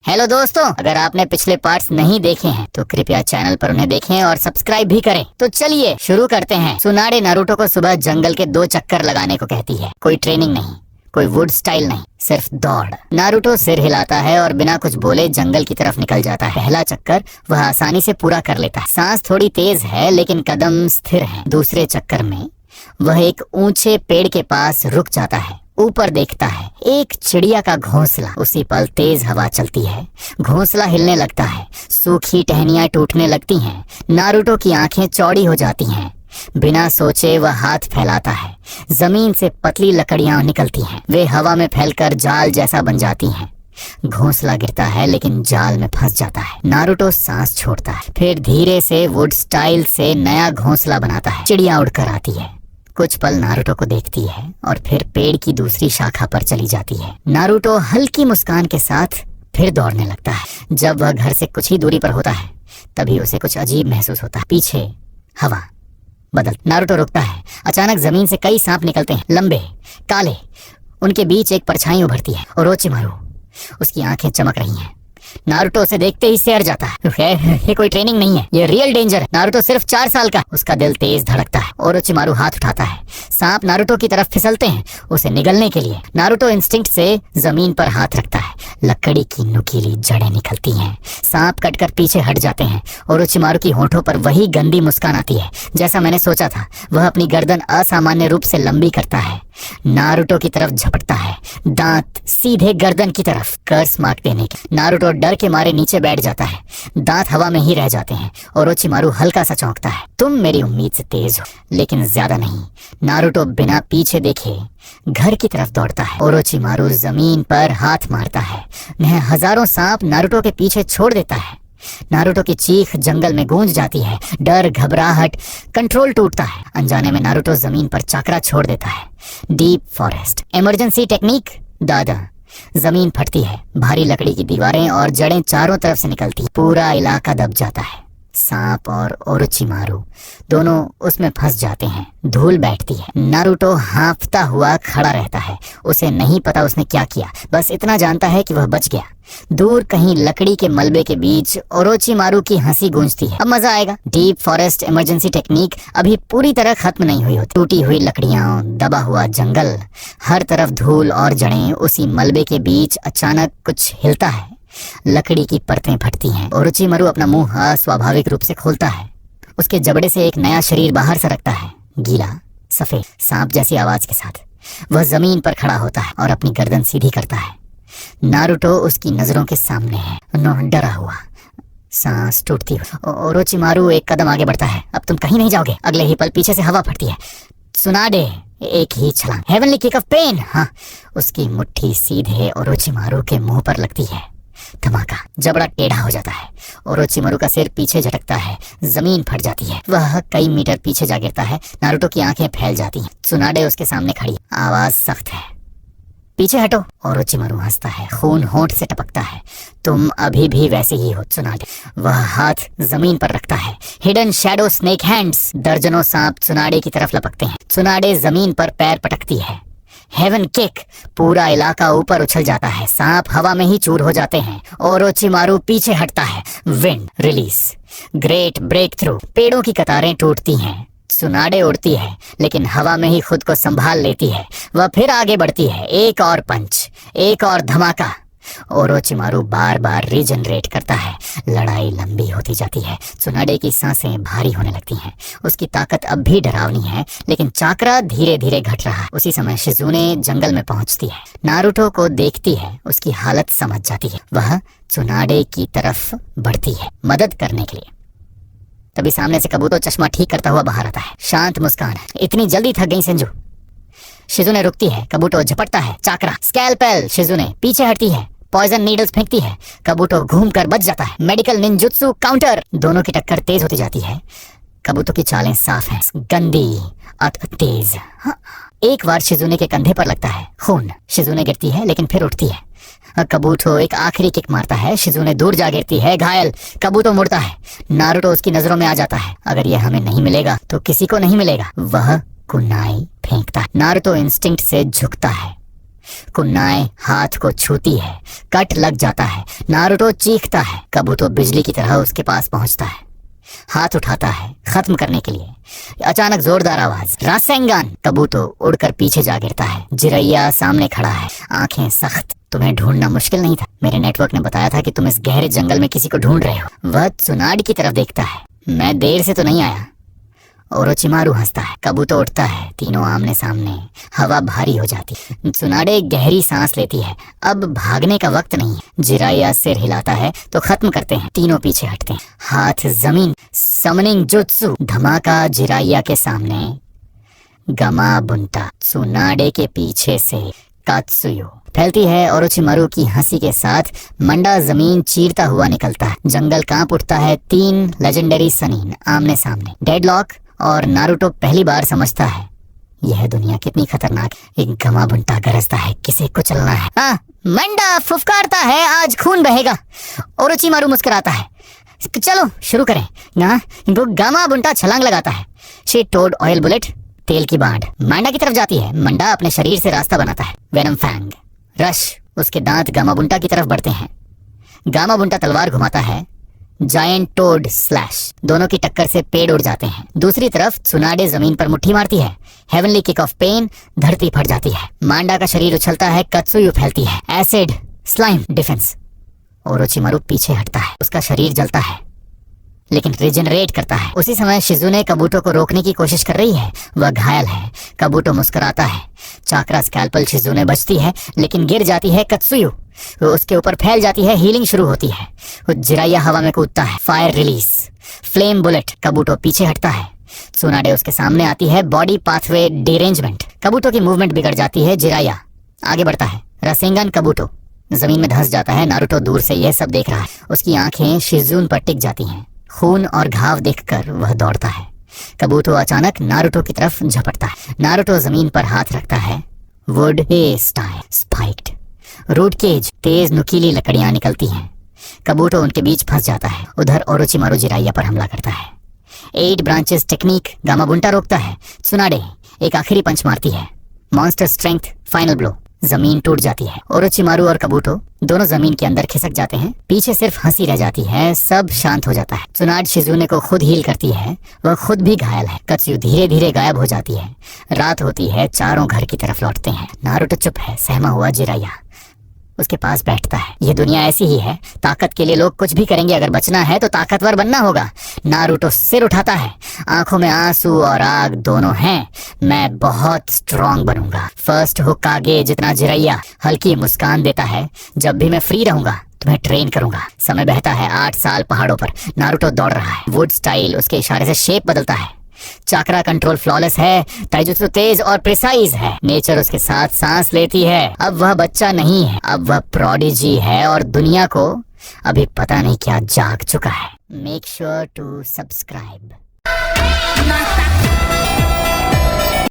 Hello दोस्तों, अगर आपने पिछले पार्ट्स नहीं देखे हैं तो कृपया चैनल पर उन्हें देखें और सब्सक्राइब भी करें। तो चलिए शुरू करते हैं। सुनाडे नारुतो को सुबह जंगल के 2 चक्कर लगाने को कहती है। कोई ट्रेनिंग नहीं, कोई वुड स्टाइल नहीं, सिर्फ दौड़। नारुतो सिर हिलाता है और बिना कुछ बोले जंगल की तरफ निकल जाता है। पहला चक्कर वह आसानी से पूरा कर लेता है। सांस थोड़ी तेज है लेकिन कदम स्थिर है। दूसरे चक्कर में वह एक ऊंचे पेड़ के पास रुक जाता है। ऊपर देखता है, एक चिड़िया का घोंसला। उसी पल तेज हवा चलती है, घोंसला हिलने लगता है, सूखी टहनियां टूटने लगती हैं। नारुतो की आंखें चौड़ी हो जाती हैं। बिना सोचे वह हाथ फैलाता है, जमीन से पतली लकड़ियां निकलती हैं। वे हवा में फैलकर जाल जैसा बन जाती हैं। घोंसला गिरता है लेकिन जाल में फंस जाता है। नारुतो सांस छोड़ता है, फिर धीरे से वुड स्टाइल से नया घोंसला बनाता है। चिड़िया उड़कर आती है, कुछ पल नारुतो को देखती है और फिर पेड़ की दूसरी शाखा पर चली जाती है। नारुतो हल्की मुस्कान के साथ फिर दौड़ने लगता है। जब वह घर से कुछ ही दूरी पर होता है तभी उसे कुछ अजीब महसूस होता है। पीछे हवा बदल। नारुतो रुकता है। अचानक जमीन से कई सांप निकलते हैं, लंबे काले। उनके बीच एक परछाई उभरती है, ओरोचिमारू। उसकी आंखें चमक रही हैं। नारुतो उसे देखते ही सिर जाता है। ये कोई ट्रेनिंग नहीं है, ये रियल डेंजर है। नारुतो सिर्फ 4 साल का। उसका दिल तेज धड़कता है। ओरोचिमारू हाथ उठाता है। सांप नारुतो की तरफ फिसलते हैं उसे निगलने के लिए। नारुतो इंस्टिंक्ट से जमीन पर हाथ रखता है। लकड़ी की नुकीली जड़ें निकलती हैं। सांप कटकर पीछे हट जाते हैं। ओरोचिमारू की होठों पर वही गंदी मुस्कान आती है जैसा मैंने सोचा था। वह अपनी गर्दन असामान्य रूप से लंबी करता है, नारुतो की तरफ झपटता है, दांत सीधे गर्दन की तरफ। कर्स मार्क देने के नारुतो डर के मारे नीचे बैठ जाता है। दांत हवा में ही रह जाते हैं। ओरोचिमारू हल्का सा चौंकता है। तुम मेरी उम्मीद से तेज हो लेकिन ज्यादा नहीं। नारुतो बिना पीछे देखे घर की तरफ दौड़ता है। ओरोचिमारू जमीन पर हाथ मारता है। वह हजारों सांप नारुतो के पीछे छोड़ देता है। नारुतो की चीख जंगल में गूंज जाती है। डर, घबराहट, कंट्रोल टूटता है। अनजाने में नारुतो जमीन पर चाकरा छोड़ देता है। Deep forest emergency technique. दादा जमीन फटती है। भारी लकड़ी की दीवारें और जड़ें चारों तरफ से निकलती। पूरा इलाका दब जाता है। सांप और ओरोचिमारू दोनों उसमें फंस जाते हैं। धूल बैठती है। नारुतो हांफता हुआ खड़ा रहता है। उसे नहीं पता उसने क्या किया, बस इतना जानता है कि वह बच गया। दूर कहीं लकड़ी के मलबे के बीच ओरोचिमारू की हंसी गूंजती है। अब मजा आएगा। डीप फॉरेस्ट इमरजेंसी टेक्निक अभी पूरी तरह खत्म नहीं हुई होती। टूटी हुई लकड़ियां, दबा हुआ जंगल, हर तरफ धूल और जड़ें। उसी मलबे के बीच अचानक कुछ हिलता है। लकड़ी की परतें फटती हैं। ओरोचिमारू अपना मुंह अस्वाभाविक रूप से खोलता है। उसके जबड़े से एक नया शरीर बाहर सरकता है, गीला, सफेद, सांप जैसी आवाज के साथ। वह जमीन पर खड़ा होता है और अपनी गर्दन सीधी करता है। नारुतो उसकी नजरों के सामने है, डरा हुआ, सांस टूटती हुई। ओरोचिमारू एक कदम आगे बढ़ता है। अब तुम कहीं नहीं जाओगे। अगले ही पल पीछे से हवा फटती है। सुनाडे एक ही छलांग, हेवनली किक ऑफ पेन। हाँ, उसकी मुट्ठी सीधे ओरोचिमारू के मुंह पर लगती है। धमाका, जबड़ा टेढ़ा हो जाता है। ओरोचिमारू का सिर पीछे झटकता है। जमीन फट जाती है। वह कई मीटर पीछे जा गिरता है। नारुतो की आंखें फैल जाती हैं। सुनाडे उसके सामने खड़ी, आवाज सख्त है, पीछे हटो। ओरोचिमारू हंसता है, खून होंठ से टपकता है। तुम अभी भी वैसे ही हो सुनाडे। वह हाथ जमीन पर रखता है। Hidden shadow snake hands. दर्जनों सांप सुनाडे की तरफ लपकते हैं। सुनाडे जमीन पर पैर पटकती है। Heaven kick. पूरा इलाका ऊपर उछल जाता है। सांप हवा में ही चूर हो जाते हैं। ओरोचिमारू पीछे हटता है। Wind release, great break through. पेड़ों की कतारें टूटती हैं। सुनाडे उड़ती है लेकिन हवा में ही खुद को संभाल लेती है। वह फिर आगे बढ़ती है। एक और पंच, एक और धमाका। ओरोचिमारू बार बार रीजनरेट करता है। लड़ाई लंबी होती जाती है। सुनाडे की सांसें भारी होने लगती हैं। उसकी ताकत अब भी डरावनी है लेकिन चाकरा धीरे धीरे घट रहा है। उसी समय शिजुने जंगल में पहुंचती है। नारुतो को देखती है, उसकी हालत समझ जाती है। वह सुनाडे की तरफ बढ़ती है मदद करने के लिए। तभी सामने से कबूतो चश्मा ठीक करता हुआ बाहर आता है। शांत मुस्कान। इतनी जल्दी थक गई सेंजू। शिजुने रुकती है। कबूतो झपटता है। चाकरा, स्कैल्पेल। शिजुने पीछे हटती है। पॉइजन नीडल्स फेंकती है। कबूतो घूमकर बच जाता है। Medical ninjutsu counter. दोनों की टक्कर तेज होती जाती है। कबूतो की चालें साफ हैं, गंदी और तेज। हाँ। एक बार शिजुने के कंधे पर लगता है। खून। शिजुने गिरती है लेकिन फिर उठती है। कबूतो एक आखिरी किक मारता है। शिजुने दूर जा गिरती है, घायल। कबूतो मुड़ता है। नारुतो उसकी नजरों में आ जाता है। अगर यह हमें नहीं मिलेगा तो किसी को नहीं मिलेगा। वह कुनाई फेंकता है। नारुतो इंस्टिंक्ट से झुकता है। कुन्नाए हाथ को छूती है, कट लग जाता है। नारुतो चीखता है। कबूतो बिजली की तरह उसके पास पहुंचता है, हाथ उठाता है खत्म करने के लिए। अचानक जोरदार आवाज, रासेंगान। कबूतो उड़कर पीछे जा गिरता है। जिरैया सामने खड़ा है, आंखें सख्त। तुम्हें ढूंढना मुश्किल नहीं था। मेरे नेटवर्क ने बताया था कि तुम इस गहरे जंगल में किसी को ढूंढ रहे हो। वह त्सुनाडे की तरफ देखता है। मैं देर से तो नहीं आया। ओरोचिमारू हंसता है। कबूतो उठता है। तीनों आमने सामने। हवा भारी हो जाती। त्सुनाडे गहरी सांस लेती है। अब भागने का वक्त नहीं है। जिराया सिर हिलाता है तो खत्म करते हैं। तीनों पीछे हटते हैं। हाथ जमीन। Summoning jutsu. धमाका जिराया के सामने। गमा बुंटा। त्सुनाडे के पीछे से कात्सुयो फैलती है। ओरोचिमारू की हंसी के साथ मंडा जमीन चीरता हुआ निकलता है। जंगल कांप उठता है। 3 लेजेंडरी सनीन आमने सामने। डेडलॉक और नारुतो पहली बार समझता है यह दुनिया कितनी खतरनाक। एक गमा बुंटा गरजता है, किसे कुचलना है। मंडा फुफकारता है, आज खून बहेगा। ओरोचिमारू मुस्कुराता है। चलो शुरू करें। गमा बुंटा छलांग लगाता है। शी टोड ऑयल बुलेट। तेल की बाढ़ मंडा की तरफ जाती है। मंडा अपने शरीर से रास्ता बनाता है। Venom fang. रश। उसके दांत गामाबुंटा की तरफ बढ़ते हैं। गामाबुंटा तलवार घुमाता है। Giant toad slash. दोनों की टक्कर से पेड़ उड़ जाते हैं। दूसरी तरफ त्सुनाडे जमीन पर मुट्ठी मारती है। Heavenly kick of pain. धरती फट जाती है। मांडा का शरीर उछलता है। कत्सुयु फैलती है। Acid slime defence. ओरोचिमारू पीछे हटता है। उसका शरीर जलता है लेकिन रिजेनरेट करता है। उसी समय शिजुने कबूतो को रोकने की कोशिश कर रही है। वह घायल है। कबूतो मुस्कुराता है। चाक्रा स्कैल्पल शिजुने बचती है लेकिन गिर जाती है कत्सुयु। उसके ऊपर फैल जाती है। हीलिंग शुरू होती है। जिराया हवा में कूदता है। Fire release. Flame bullet. Kabuto पीछे हटता है। त्सुनाडे उसके सामने आती है। Body pathway derangement. कबूतो की मूवमेंट बिगड़ जाती है। जिराया आगे बढ़ता है। रासेंगान। कबूतो जमीन में धंस जाता है। नारुतो दूर से यह सब देख रहा है। उसकी आंखें शिजुन पर टिक जाती हैं। खून और घाव देखकर वह दौड़ता है। कबूतो अचानक नारुतो की तरफ झपटता है। नारुतो जमीन पर हाथ रखता है। Wood style spiked. Root cage. तेज नुकीली लकड़ियां निकलती हैं। कबूतो उनके बीच फंस जाता है। उधर ओरोचिमारू जिराया पर हमला करता है। 8 ब्रांचेस टेक्निक। गामाबुंटा रोकता है। त्सुनाडे एक आखिरी पंच मारती है। Monster strength final blow. जमीन टूट जाती है। ओरोचिमारू और कबूतो दोनों जमीन के अंदर खिसक जाते हैं। पीछे सिर्फ हंसी रह जाती है। सब शांत हो जाता है। त्सुनाडे शिजुने को खुद हील करती है। वह खुद भी घायल है। कत्सुयु धीरे धीरे गायब हो जाती है। रात होती है। चारों घर की तरफ लौटते हैं। नारुतो चुप है। सहमा हुआ जिराया उसके पास बैठता है। ये दुनिया ऐसी ही है। ताकत के लिए लोग कुछ भी करेंगे। अगर बचना है तो ताकतवर बनना होगा। नारुतो सिर उठाता है। आंखों में आंसू और आग दोनों हैं। मैं बहुत स्ट्रांग बनूंगा। फर्स्ट होकागे जितना जिराया हल्की मुस्कान देता है। जब भी मैं फ्री रहूंगा तुम्हें ट्रेन करूंगा। समय बहता है। 8 साल पहाड़ों पर। नारुतो दौड़ रहा है। वुड स्टाइल उसके इशारे से शेप बदलता है। चाक्रा कंट्रोल फ्लॉलेस है। ताइजुत्सु तेज और प्रिसाइज है। नेचर उसके साथ सांस लेती है। अब वह बच्चा नहीं है, अब वह प्रोडिजी है और दुनिया को अभी पता नहीं क्या जाग चुका है। Make sure to subscribe.